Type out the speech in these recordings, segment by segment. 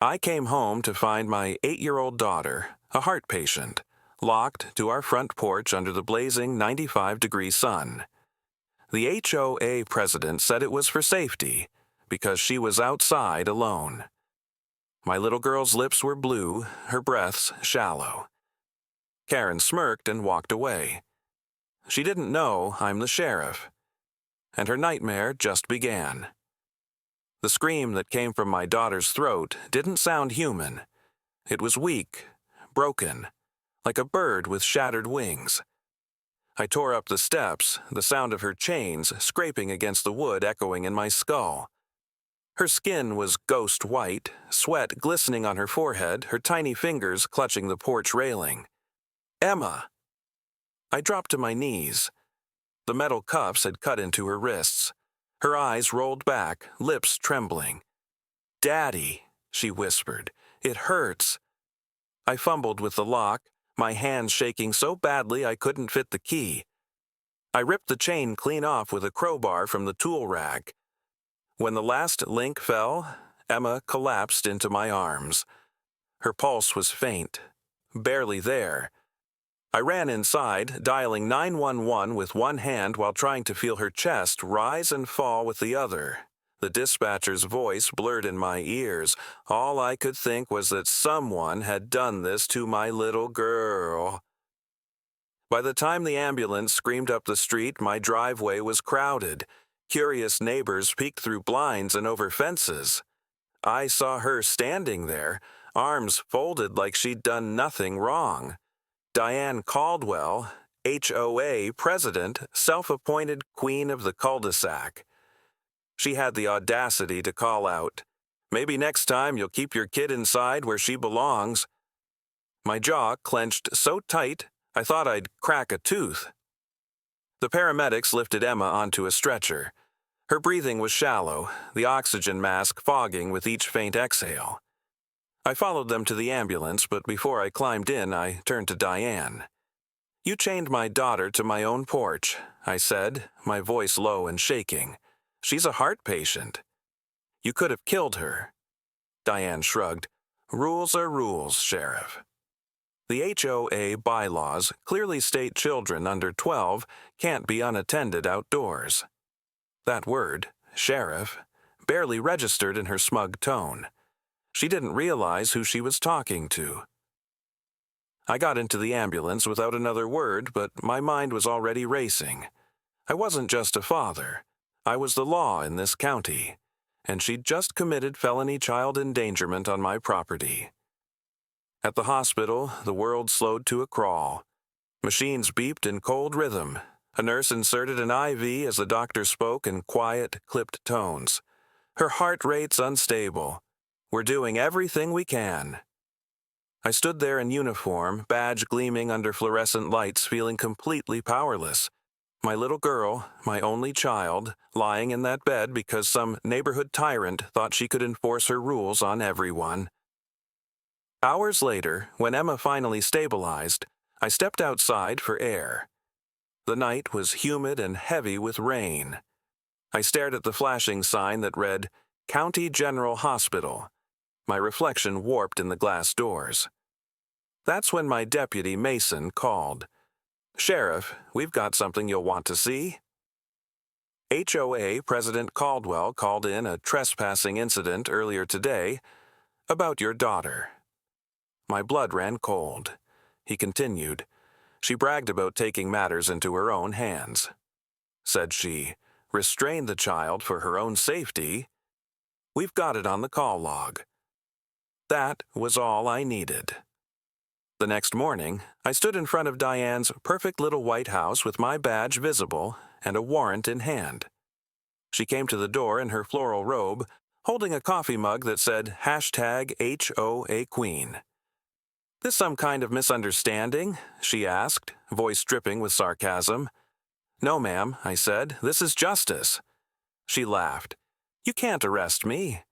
I came home to find my 8-year-old daughter, a heart patient, locked to our front porch under the blazing 95-degree sun. The HOA president said it was for safety, because she was outside alone. My little girl's lips were blue, her breaths shallow. Karen smirked and walked away. She didn't know I'm the sheriff. And her nightmare just began. The scream that came from my daughter's throat didn't sound human. It was weak, broken, like a bird with shattered wings. I tore up the steps, the sound of her chains scraping against the wood echoing in my skull. Her skin was ghost white, sweat glistening on her forehead, her tiny fingers clutching the porch railing. Emma! I dropped to my knees. The metal cuffs had cut into her wrists. Her eyes rolled back, lips trembling. "Daddy," she whispered, "it hurts." I fumbled with the lock, my hands shaking so badly I couldn't fit the key. I ripped the chain clean off with a crowbar from the tool rack. When the last link fell, Emma collapsed into my arms. Her pulse was faint, barely there. I ran inside, dialing 911 with one hand while trying to feel her chest rise and fall with the other. The dispatcher's voice blurred in my ears. All I could think was that someone had done this to my little girl. By the time the ambulance screamed up the street, my driveway was crowded. Curious neighbors peeked through blinds and over fences. I saw her standing there, arms folded like she'd done nothing wrong. Diane Caldwell, HOA president, self-appointed queen of the cul-de-sac. She had the audacity to call out, "Maybe next time you'll keep your kid inside where she belongs." My jaw clenched so tight I thought I'd crack a tooth. The paramedics lifted Emma onto a stretcher. Her breathing was shallow, the oxygen mask fogging with each faint exhale. I followed them to the ambulance, but before I climbed in, I turned to Diane. "You chained my daughter to my own porch," I said, my voice low and shaking. "She's a heart patient. You could have killed her." Diane shrugged. "Rules are rules, Sheriff." The HOA bylaws clearly state children under 12 can't be unattended outdoors. That word, sheriff, barely registered in her smug tone. She didn't realize who she was talking to. I got into the ambulance without another word, but my mind was already racing. I wasn't just a father. I was the law in this county, and she'd just committed felony child endangerment on my property. At the hospital, the world slowed to a crawl. Machines beeped in cold rhythm. A nurse inserted an IV as the doctor spoke in quiet, clipped tones. Her heart rate's unstable. We're doing everything we can. I stood there in uniform, badge gleaming under fluorescent lights, feeling completely powerless. My little girl, my only child, lying in that bed because some neighborhood tyrant thought she could enforce her rules on everyone. Hours later, when Emma finally stabilized, I stepped outside for air. The night was humid and heavy with rain. I stared at the flashing sign that read, "County General Hospital." My reflection warped in the glass doors. That's when my deputy, Mason, called. "Sheriff, we've got something you'll want to see." HOA President Caldwell called in a trespassing incident earlier today about your daughter. My blood ran cold. He continued. "She bragged about taking matters into her own hands. Said she restrained the child for her own safety. We've got it on the call log." That was all I needed. The next morning, I stood in front of Diane's perfect little white house with my badge visible and a warrant in hand. She came to the door in her floral robe, holding a coffee mug that said #HOA Queen. "This some kind of misunderstanding?" she asked, voice dripping with sarcasm. "No, ma'am," I said. "This is justice." She laughed. "You can't arrest me."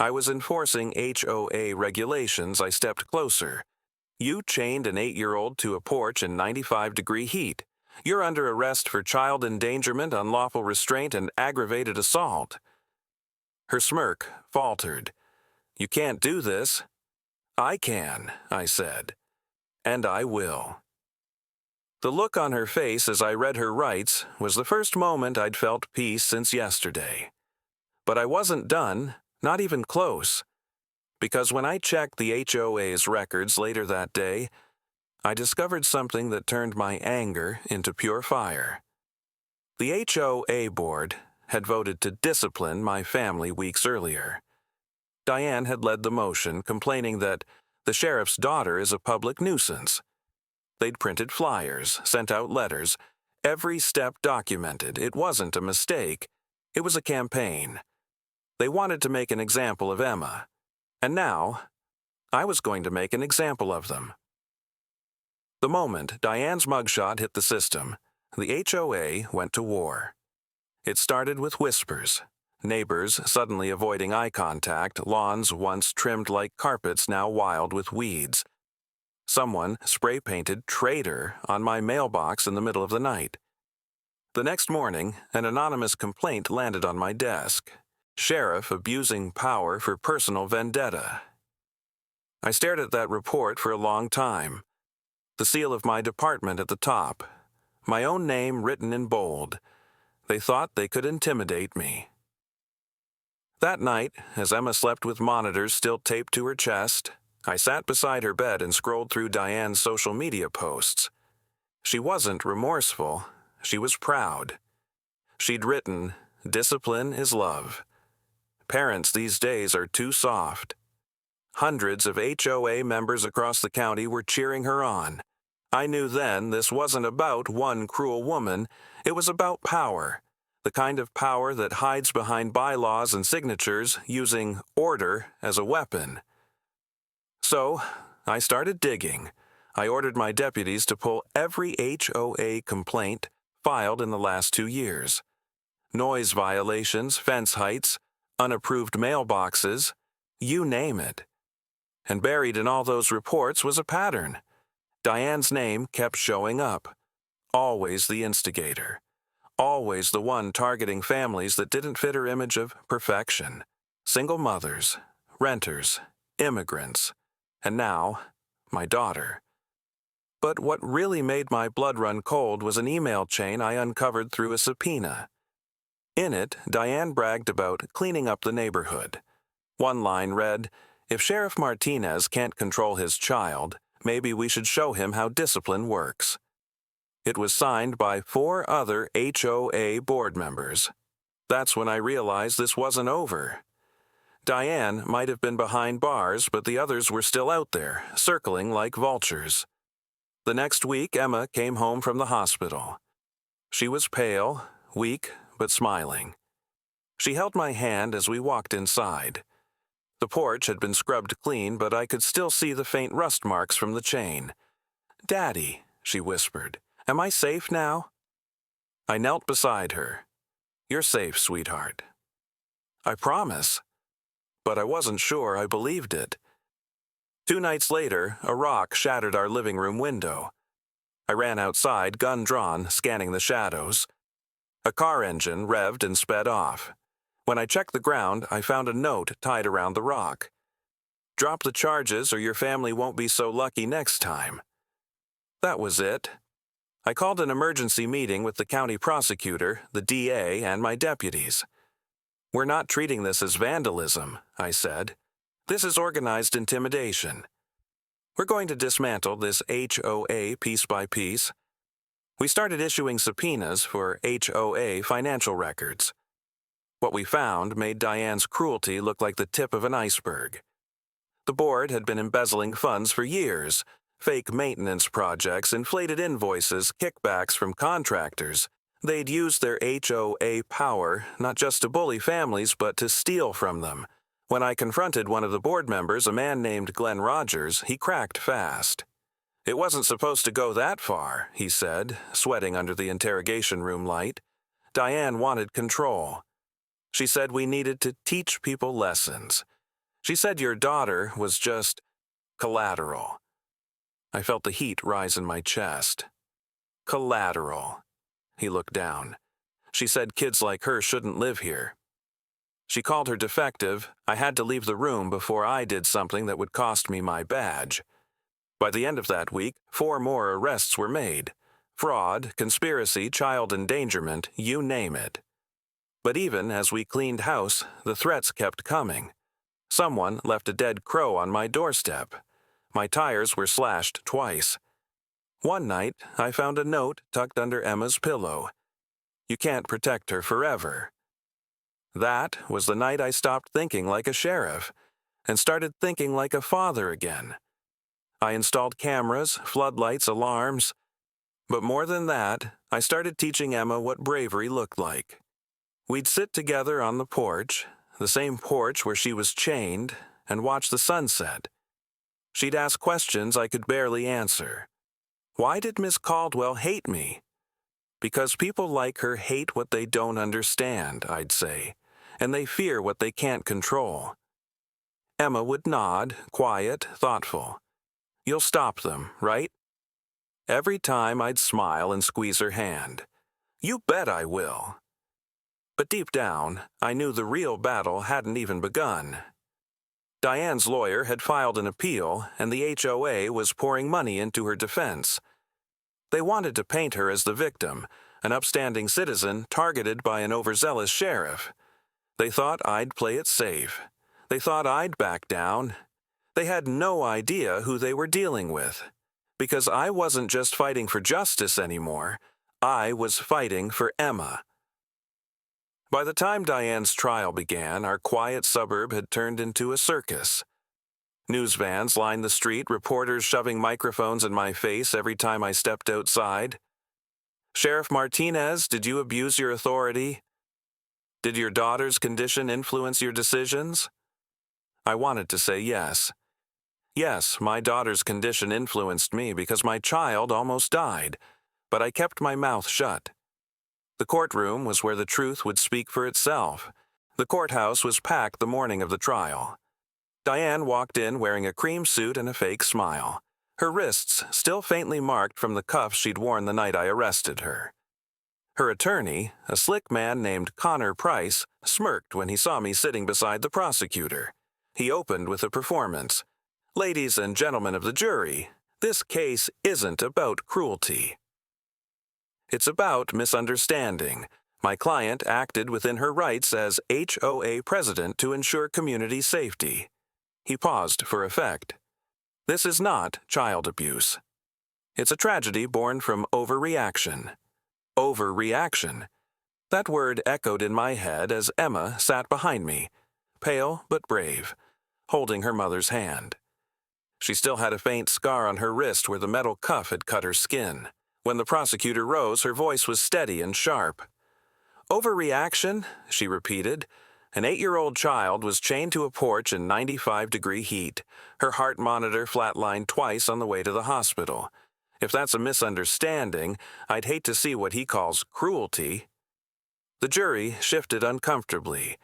I was enforcing HOA regulations. I stepped closer. "You chained an 8-year-old to a porch in 95-degree heat. You're under arrest for child endangerment, unlawful restraint, and aggravated assault." Her smirk faltered. You can't do this. I can, I said. And I will. The look on her face as I read her rights was the first moment I'd felt peace since yesterday. But I wasn't done, not even close, because when I checked the HOA's records later that day, I discovered something that turned my anger into pure fire. The HOA board had voted to discipline my family weeks earlier. Diane had led the motion, complaining that the sheriff's daughter is a public nuisance. They'd printed flyers, sent out letters, every step documented. It wasn't a mistake. It was a campaign. They wanted to make an example of Emma. And now, I was going to make an example of them. The moment Diane's mugshot hit the system, the HOA went to war. It started with whispers. Neighbors suddenly avoiding eye contact, lawns once trimmed like carpets now wild with weeds. Someone spray-painted "traitor" on my mailbox in the middle of the night. The next morning, an anonymous complaint landed on my desk. Sheriff abusing power for personal vendetta. I stared at that report for a long time. The seal of my department at the top. My own name written in bold. They thought they could intimidate me. That night, as Emma slept with monitors still taped to her chest, I sat beside her bed and scrolled through Diane's social media posts. She wasn't remorseful. She was proud. She'd written, "Discipline is love. Parents these days are too soft." Hundreds of HOA members across the county were cheering her on. I knew then this wasn't about one cruel woman. It was about power. The kind of power that hides behind bylaws and signatures, using order as a weapon. So, I started digging. I ordered my deputies to pull every HOA complaint filed in the last 2 years. Noise violations, fence heights, unapproved mailboxes, you name it. And buried in all those reports was a pattern. Diane's name kept showing up. Always the instigator. Always the one targeting families that didn't fit her image of perfection. Single mothers, renters, immigrants, and now, my daughter. But what really made my blood run cold was an email chain I uncovered through a subpoena. In it, Diane bragged about cleaning up the neighborhood. One line read, "If Sheriff Martinez can't control his child, maybe we should show him how discipline works." It was signed by 4 other HOA board members. That's when I realized this wasn't over. Diane might have been behind bars, but the others were still out there, circling like vultures. The next week, Emma came home from the hospital. She was pale, weak, but smiling. She held my hand as we walked inside. The porch had been scrubbed clean, but I could still see the faint rust marks from the chain. "Daddy," she whispered, "am I safe now?" I knelt beside her. "You're safe, sweetheart." "I promise." But I wasn't sure I believed it. 2 nights later, a rock shattered our living room window. I ran outside, gun drawn, scanning the shadows. A car engine revved and sped off. When I checked the ground, I found a note tied around the rock. "Drop the charges or your family won't be so lucky next time." That was it. I called an emergency meeting with the county prosecutor, the DA, and my deputies. "We're not treating this as vandalism," I said. "This is organized intimidation. We're going to dismantle this HOA piece by piece." We started issuing subpoenas for HOA financial records. What we found made Diane's cruelty look like the tip of an iceberg. The board had been embezzling funds for years. Fake maintenance projects, inflated invoices, kickbacks from contractors. They'd used their HOA power not just to bully families, but to steal from them. When I confronted one of the board members, a man named Glenn Rogers, he cracked fast. "It wasn't supposed to go that far," he said, sweating under the interrogation room light. "Diane wanted control. She said we needed to teach people lessons. She said your daughter was just collateral." I felt the heat rise in my chest. Collateral. He looked down. "She said kids like her shouldn't live here." She called her defective. I had to leave the room before I did something that would cost me my badge. By the end of that week, 4 more arrests were made. Fraud, conspiracy, child endangerment, you name it. But even as we cleaned house, the threats kept coming. Someone left a dead crow on my doorstep. My tires were slashed twice. One night, I found a note tucked under Emma's pillow. You can't protect her forever. That was the night I stopped thinking like a sheriff and started thinking like a father again. I installed cameras, floodlights, alarms. But more than that, I started teaching Emma what bravery looked like. We'd sit together on the porch, the same porch where she was chained, and watch the sunset. She'd ask questions I could barely answer. Why did Miss Caldwell hate me? Because people like her hate what they don't understand, I'd say, and they fear what they can't control. Emma would nod, quiet, thoughtful. You'll stop them, right? Every time I'd smile and squeeze her hand. You bet I will. But deep down, I knew the real battle hadn't even begun. Diane's lawyer had filed an appeal, and the HOA was pouring money into her defense. They wanted to paint her as the victim, an upstanding citizen targeted by an overzealous sheriff. They thought I'd play it safe. They thought I'd back down. They had no idea who they were dealing with. Because I wasn't just fighting for justice anymore. I was fighting for Emma. By the time Diane's trial began, our quiet suburb had turned into a circus. News vans lined the street, reporters shoving microphones in my face every time I stepped outside. Sheriff Martinez, did you abuse your authority? Did your daughter's condition influence your decisions? I wanted to say yes. Yes, my daughter's condition influenced me because my child almost died, but I kept my mouth shut. The courtroom was where the truth would speak for itself. The courthouse was packed the morning of the trial. Diane walked in wearing a cream suit and a fake smile, her wrists still faintly marked from the cuffs she'd worn the night I arrested her. Her attorney, a slick man named Connor Price, smirked when he saw me sitting beside the prosecutor. He opened with a performance. Ladies and gentlemen of the jury, this case isn't about cruelty. It's about misunderstanding. My client acted within her rights as HOA president to ensure community safety. He paused for effect. This is not child abuse. It's a tragedy born from overreaction. Overreaction. That word echoed in my head as Emma sat behind me, pale but brave, holding her mother's hand. She still had a faint scar on her wrist where the metal cuff had cut her skin. When the prosecutor rose, her voice was steady and sharp. Overreaction, she repeated. An 8-year-old child was chained to a porch in 95-degree heat. Her heart monitor flatlined twice on the way to the hospital. If that's a misunderstanding, I'd hate to see what he calls cruelty. The jury shifted uncomfortably.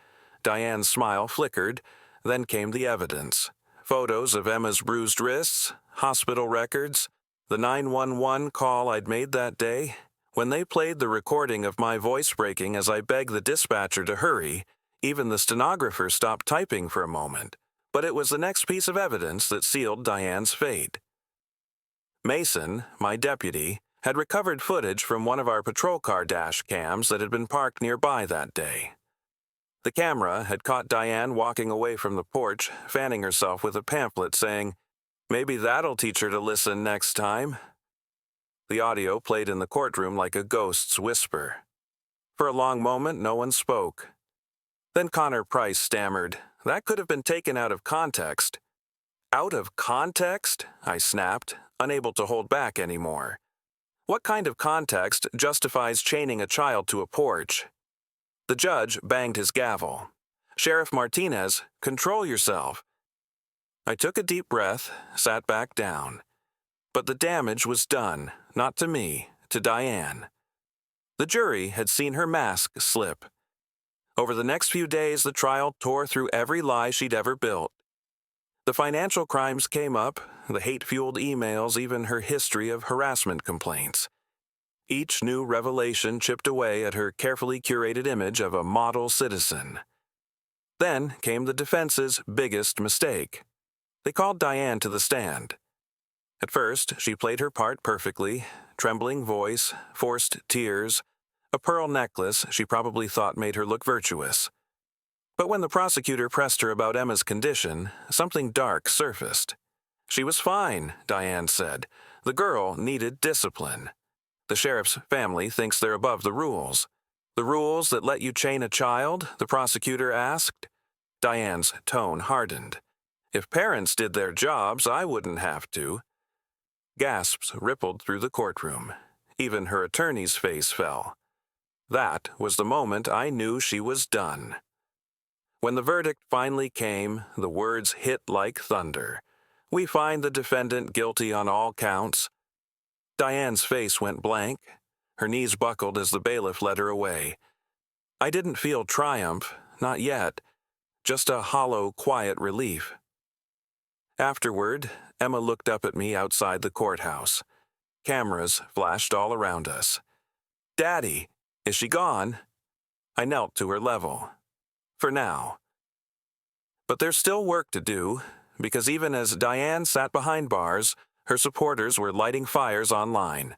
Diane's smile flickered. Then came the evidence. Photos of Emma's bruised wrists, hospital records, the 911 call I'd made that day. When they played the recording of my voice breaking as I begged the dispatcher to hurry, even the stenographer stopped typing for a moment. But it was the next piece of evidence that sealed Diane's fate. Mason, my deputy, had recovered footage from one of our patrol car dash cams that had been parked nearby that day. The camera had caught Diane walking away from the porch, fanning herself with a pamphlet saying, "Maybe that'll teach her to listen next time." The audio played in the courtroom like a ghost's whisper. For a long moment, no one spoke. Then Connor Price stammered, "That could have been taken out of context." "Out of context?" I snapped, unable to hold back anymore. What kind of context justifies chaining a child to a porch? The judge banged his gavel. "Sheriff Martinez, control yourself." I took a deep breath, sat back down. But the damage was done, not to me, to Diane. The jury had seen her mask slip. Over the next few days, the trial tore through every lie she'd ever built. The financial crimes came up, the hate-fueled emails, even her history of harassment complaints. Each new revelation chipped away at her carefully curated image of a model citizen. Then came the defense's biggest mistake. They called Diane to the stand. At first, she played her part perfectly, trembling voice, forced tears, a pearl necklace she probably thought made her look virtuous. But when the prosecutor pressed her about Emma's condition, something dark surfaced. She was fine, Diane said. The girl needed discipline. The sheriff's family thinks they're above the rules. The rules that let you chain a child, the prosecutor asked. Diane's tone hardened. If parents did their jobs, I wouldn't have to. Gasps rippled through the courtroom. Even her attorney's face fell. That was the moment I knew she was done. When the verdict finally came, the words hit like thunder. We find the defendant guilty on all counts. Diane's face went blank. Her knees buckled as the bailiff led her away. I didn't feel triumph, not yet. Just a hollow, quiet relief. Afterward, Emma looked up at me outside the courthouse. Cameras flashed all around us. "Daddy, is she gone?" I knelt to her level. For now. But there's still work to do, because even as Diane sat behind bars, her supporters were lighting fires online.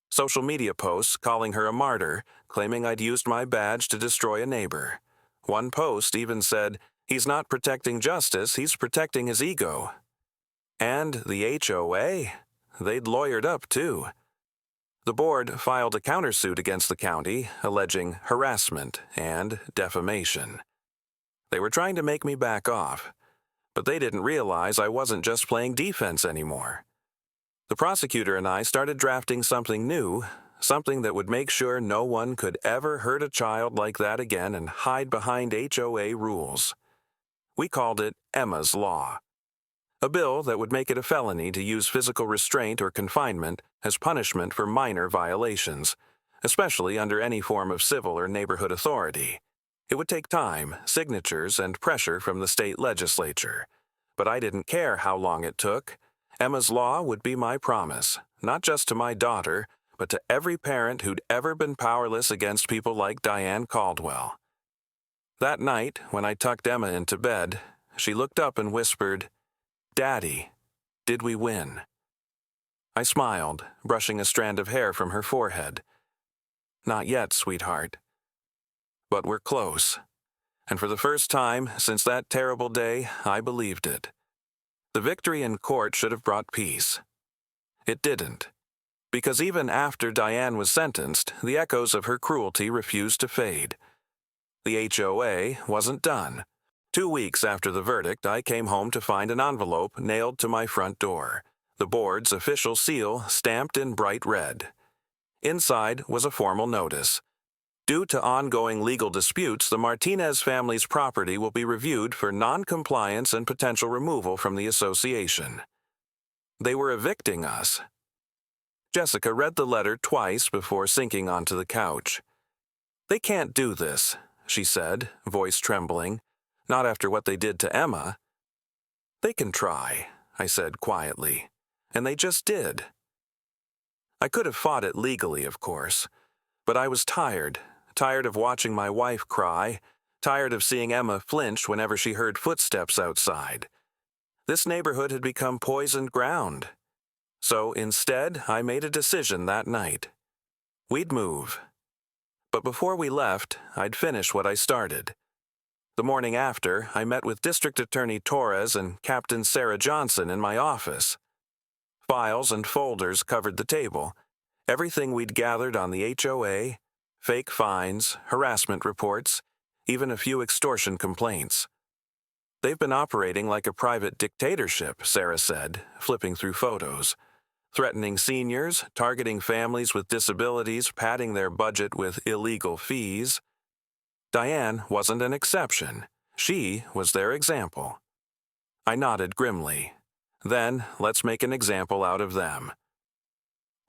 Social media posts calling her a martyr, claiming I'd used my badge to destroy a neighbor. One post even said, "He's not protecting justice, he's protecting his ego." And the HOA? They'd lawyered up, too. The board filed a countersuit against the county, alleging harassment and defamation. They were trying to make me back off, but they didn't realize I wasn't just playing defense anymore. The prosecutor and I started drafting something new, something that would make sure no one could ever hurt a child like that again and hide behind HOA rules. We called it Emma's Law. A bill that would make it a felony to use physical restraint or confinement as punishment for minor violations, especially under any form of civil or neighborhood authority. It would take time, signatures, and pressure from the state legislature. But I didn't care how long it took. Emma's Law would be my promise, not just to my daughter, but to every parent who'd ever been powerless against people like Diane Caldwell. That night, when I tucked Emma into bed, she looked up and whispered, "Daddy, did we win?" I smiled, brushing a strand of hair from her forehead. "Not yet, sweetheart. But we're close." And for the first time since that terrible day, I believed it. The victory in court should have brought peace. It didn't. Because even after Diane was sentenced, the echoes of her cruelty refused to fade. The HOA wasn't done. 2 weeks after the verdict, I came home to find an envelope nailed to my front door, the board's official seal stamped in bright red. Inside was a formal notice. Due to ongoing legal disputes, the Martinez family's property will be reviewed for non-compliance and potential removal from the association. They were evicting us. Jessica read the letter twice before sinking onto the couch. "They can't do this," she said, voice trembling. "Not after what they did to Emma." "They can try," I said quietly. And they just did. I could have fought it legally, of course. But I was tired of watching my wife cry, tired of seeing Emma flinch whenever she heard footsteps outside. This neighborhood had become poisoned ground. So instead, I made a decision that night. We'd move. But before we left, I'd finish what I started. The morning after, I met with District Attorney Torres and Captain Sarah Johnson in my office. Files and folders covered the table. Everything we'd gathered on the HOA, fake fines, harassment reports, even a few extortion complaints. "They've been operating like a private dictatorship," Sarah said, flipping through photos. "Threatening seniors, targeting families with disabilities, padding their budget with illegal fees." Diane wasn't an exception. She was their example. I nodded grimly. Then, let's make an example out of them.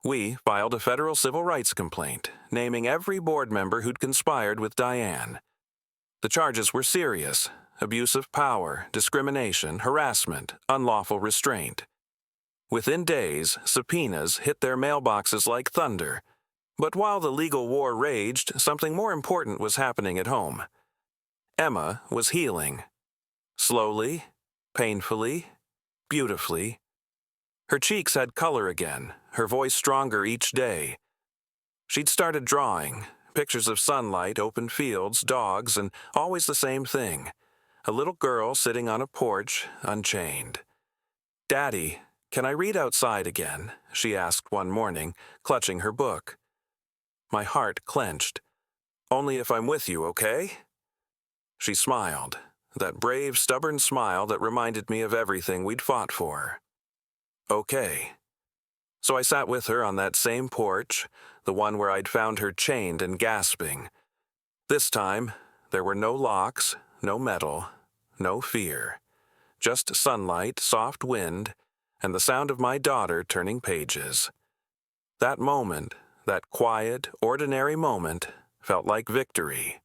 We filed a federal civil rights complaint, naming every board member who'd conspired with Diane. The charges were serious: abuse of power, discrimination, harassment, unlawful restraint. Within days, subpoenas hit their mailboxes like thunder. But while the legal war raged, something more important was happening at home. Emma was healing. Slowly, painfully, beautifully. Her cheeks had color again, her voice stronger each day. She'd started drawing, pictures of sunlight, open fields, dogs, and always the same thing. A little girl sitting on a porch, unchained. "Daddy, can I read outside again?" she asked one morning, clutching her book. My heart clenched. "Only if I'm with you, okay?" She smiled, that brave, stubborn smile that reminded me of everything we'd fought for. Okay. So I sat with her on that same porch, the one where I'd found her chained and gasping. This time, there were no locks, no metal, no fear. Just sunlight, soft wind, and the sound of my daughter turning pages. That moment, that quiet, ordinary moment, felt like victory.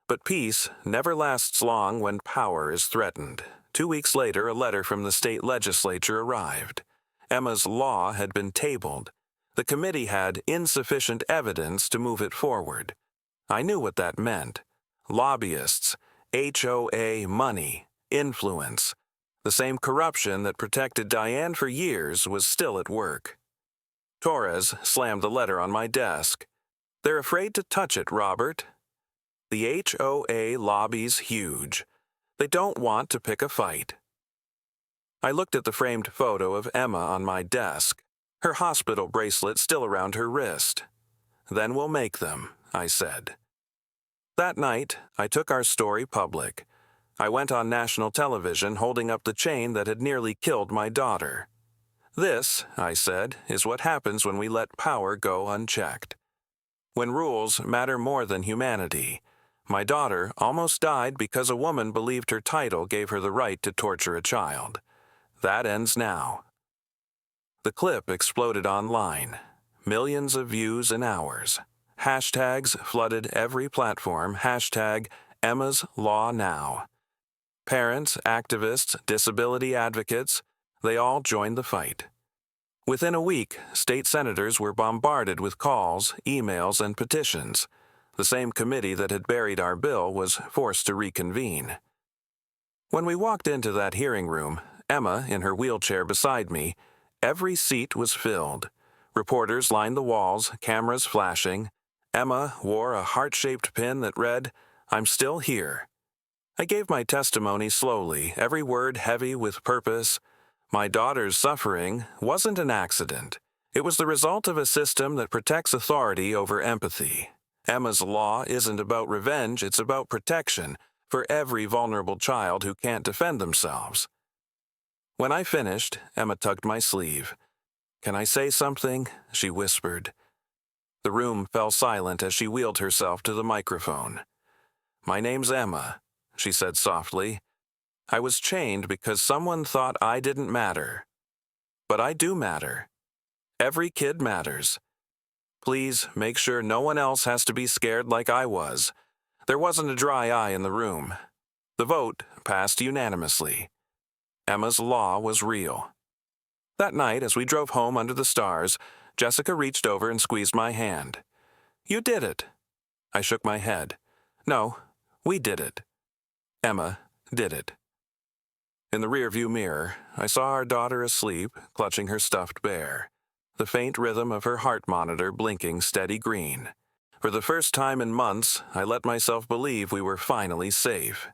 But peace never lasts long when power is threatened. 2 weeks later, a letter from the state legislature arrived. Emma's law had been tabled. The committee had insufficient evidence to move it forward. I knew what that meant. Lobbyists, HOA money, influence. The same corruption that protected Diane for years was still at work. Torres slammed the letter on my desk. "They're afraid to touch it, Robert. The HOA lobby's huge. They don't want to pick a fight." I looked at the framed photo of Emma on my desk, her hospital bracelet still around her wrist. "Then we'll make them," I said. That night, I took our story public. I went on national television holding up the chain that had nearly killed my daughter. "This," I said, "is what happens when we let power go unchecked. When rules matter more than humanity. My daughter almost died because a woman believed her title gave her the right to torture a child. That ends now." The clip exploded online. Millions of views in hours. Hashtags flooded every platform. Hashtag Emma's Law Now. Parents, activists, disability advocates, they all joined the fight. Within a week, state senators were bombarded with calls, emails, and petitions. The same committee that had buried our bill was forced to reconvene. When we walked into that hearing room, Emma in her wheelchair beside me, every seat was filled. Reporters lined the walls, cameras flashing. Emma wore a heart-shaped pin that read, "I'm still here." I gave my testimony slowly, every word heavy with purpose. My daughter's suffering wasn't an accident. It was the result of a system that protects authority over empathy. Emma's law isn't about revenge, it's about protection for every vulnerable child who can't defend themselves. When I finished, Emma tugged my sleeve. "Can I say something?" she whispered. The room fell silent as she wheeled herself to the microphone. "My name's Emma," she said softly. "I was chained because someone thought I didn't matter. But I do matter. Every kid matters. Please make sure no one else has to be scared like I was." There wasn't a dry eye in the room. The vote passed unanimously. Emma's law was real. That night, as we drove home under the stars, Jessica reached over and squeezed my hand. "You did it." I shook my head. "No, we did it. Emma did it." In the rearview mirror, I saw our daughter asleep, clutching her stuffed bear, the faint rhythm of her heart monitor blinking steady green. For the first time in months, I let myself believe we were finally safe.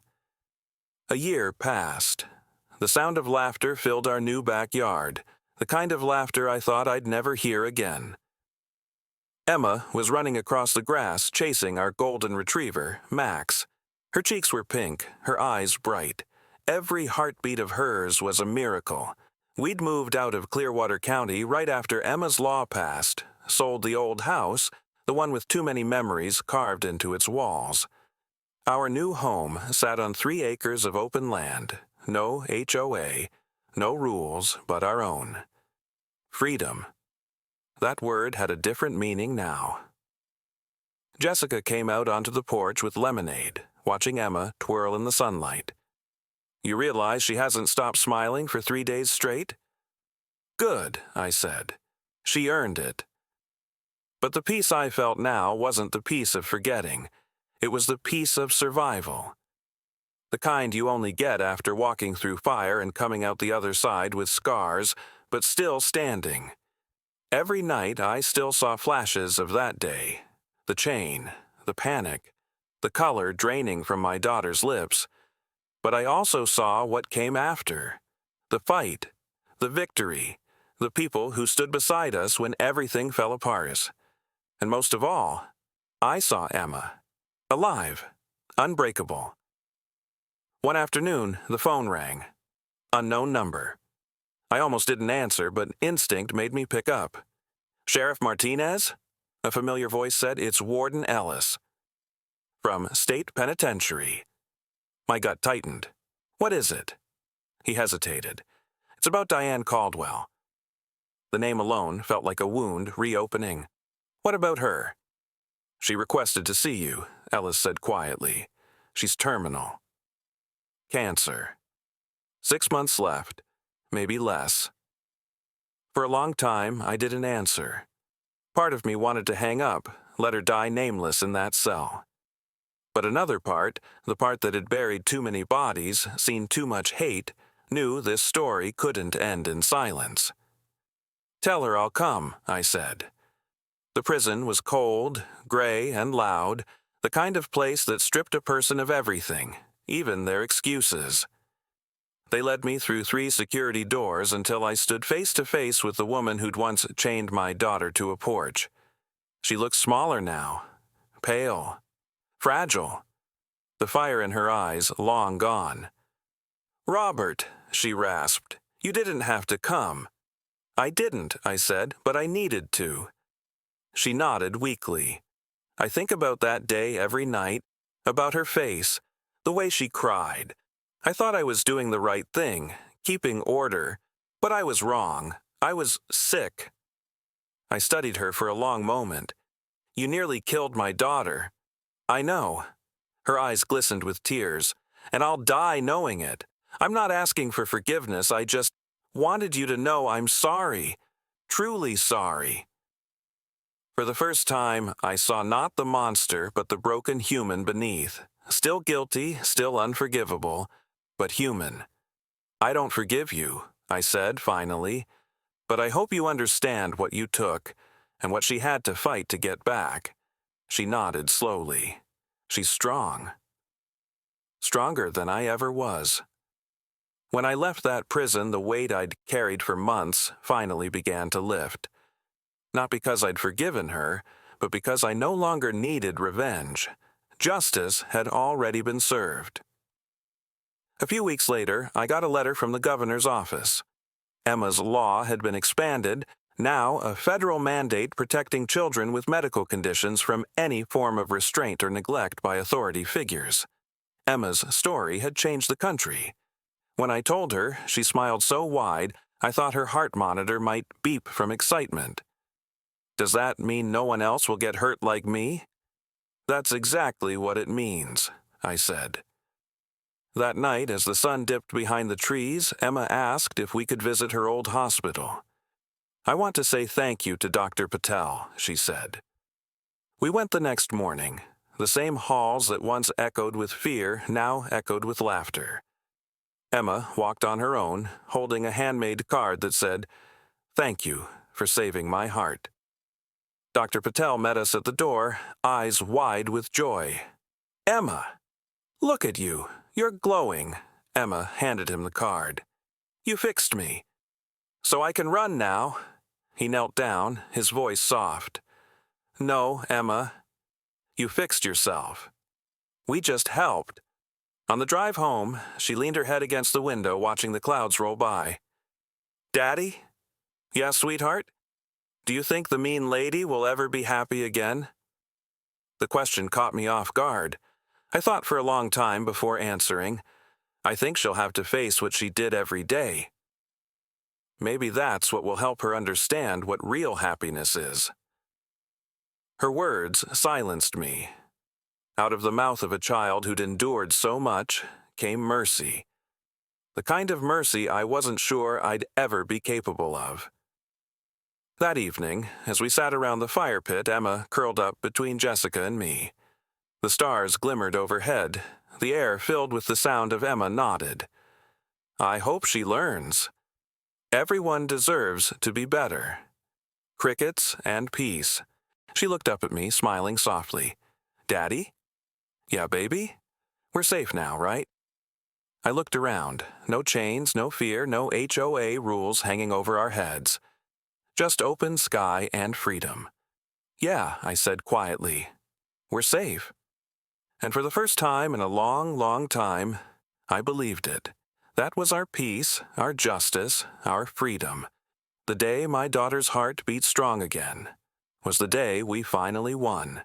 A year passed. The sound of laughter filled our new backyard, the kind of laughter I thought I'd never hear again. Emma was running across the grass chasing our golden retriever, Max. Her cheeks were pink, her eyes bright. Every heartbeat of hers was a miracle. We'd moved out of Clearwater County right after Emma's law passed, sold the old house, the one with too many memories carved into its walls. Our new home sat on 3 acres of open land, no HOA, no rules but our own. Freedom. That word had a different meaning now. Jessica came out onto the porch with lemonade, watching Emma twirl in the sunlight. "You realize she hasn't stopped smiling for 3 days straight?" "Good," I said. "She earned it." But the peace I felt now wasn't the peace of forgetting. It was the peace of survival. The kind you only get after walking through fire and coming out the other side with scars, but still standing. Every night I still saw flashes of that day. The chain, the panic, the color draining from my daughter's lips. But I also saw what came after. The fight, the victory, the people who stood beside us when everything fell apart. And most of all, I saw Emma, alive, unbreakable. One afternoon, the phone rang. Unknown number. I almost didn't answer, but instinct made me pick up. "Sheriff Martinez?" A familiar voice said. "It's Warden Ellis." "From State Penitentiary." My gut tightened. "What is it?" He hesitated. "It's about Diane Caldwell." The name alone felt like a wound reopening. "What about her?" "She requested to see you," Ellis said quietly. "She's terminal. Cancer. 6 months left, maybe less." For a long time, I didn't answer. Part of me wanted to hang up, let her die nameless in that cell. But another part, the part that had buried too many bodies, seen too much hate, knew this story couldn't end in silence. "Tell her I'll come," I said. The prison was cold, gray, and loud, the kind of place that stripped a person of everything, even their excuses. They led me through 3 security doors until I stood face to face with the woman who'd once chained my daughter to a porch. She looked smaller now, pale, fragile, the fire in her eyes long gone. "Robert," she rasped, "you didn't have to come." "I didn't," I said, "but I needed to." She nodded weakly. I think about that day every night, about her face, the way she cried. I thought I was doing the right thing, keeping order, but I was wrong. I was sick. I studied her for a long moment. "You nearly killed my daughter." "I know." Her eyes glistened with tears. "And I'll die knowing it. I'm not asking for forgiveness, I just wanted you to know I'm sorry. Truly sorry." For the first time, I saw not the monster, but the broken human beneath. Still guilty, still unforgivable, but human. "I don't forgive you," I said finally, "but I hope you understand what you took, and what she had to fight to get back." She nodded slowly. "She's strong. Stronger than I ever was." When I left that prison, the weight I'd carried for months finally began to lift. Not because I'd forgiven her, but because I no longer needed revenge. Justice had already been served. A few weeks later, I got a letter from the governor's office. Emma's law had been expanded, now a federal mandate protecting children with medical conditions from any form of restraint or neglect by authority figures. Emma's story had changed the country. When I told her, she smiled so wide, I thought her heart monitor might beep from excitement. "Does that mean no one else will get hurt like me?" "That's exactly what it means," I said. That night, as the sun dipped behind the trees, Emma asked if we could visit her old hospital. "I want to say thank you to Dr. Patel," she said. We went the next morning. The same halls that once echoed with fear now echoed with laughter. Emma walked on her own, holding a handmade card that said, "Thank you for saving my heart." Dr. Patel met us at the door, eyes wide with joy. "Emma, look at you. You're glowing." Emma handed him the card. "You fixed me. So I can run now." He knelt down, his voice soft. "No, Emma. You fixed yourself. We just helped." On the drive home, she leaned her head against the window, watching the clouds roll by. "Daddy?" "Yes, sweetheart? Do you think the mean lady will ever be happy again?" The question caught me off guard. I thought for a long time before answering. I think she'll have to face what she did every day. Maybe that's what will help her understand what real happiness is. Her words silenced me. Out of the mouth of a child who'd endured so much came mercy. The kind of mercy I wasn't sure I'd ever be capable of. That evening, as we sat around the fire pit, Emma curled up between Jessica and me. The stars glimmered overhead, The air filled with the sound of Emma nodded. I hope she learns. Everyone deserves to be better. Crickets and peace. She looked up at me, smiling softly. Daddy? Yeah, baby? We're safe now, right? I looked around. No chains, no fear, no HOA rules hanging over our heads. Just open sky and freedom. Yeah, I said quietly. We're safe. And for the first time in a long, long time, I believed it. That was our peace, our justice, our freedom. The day my daughter's heart beat strong again was the day we finally won.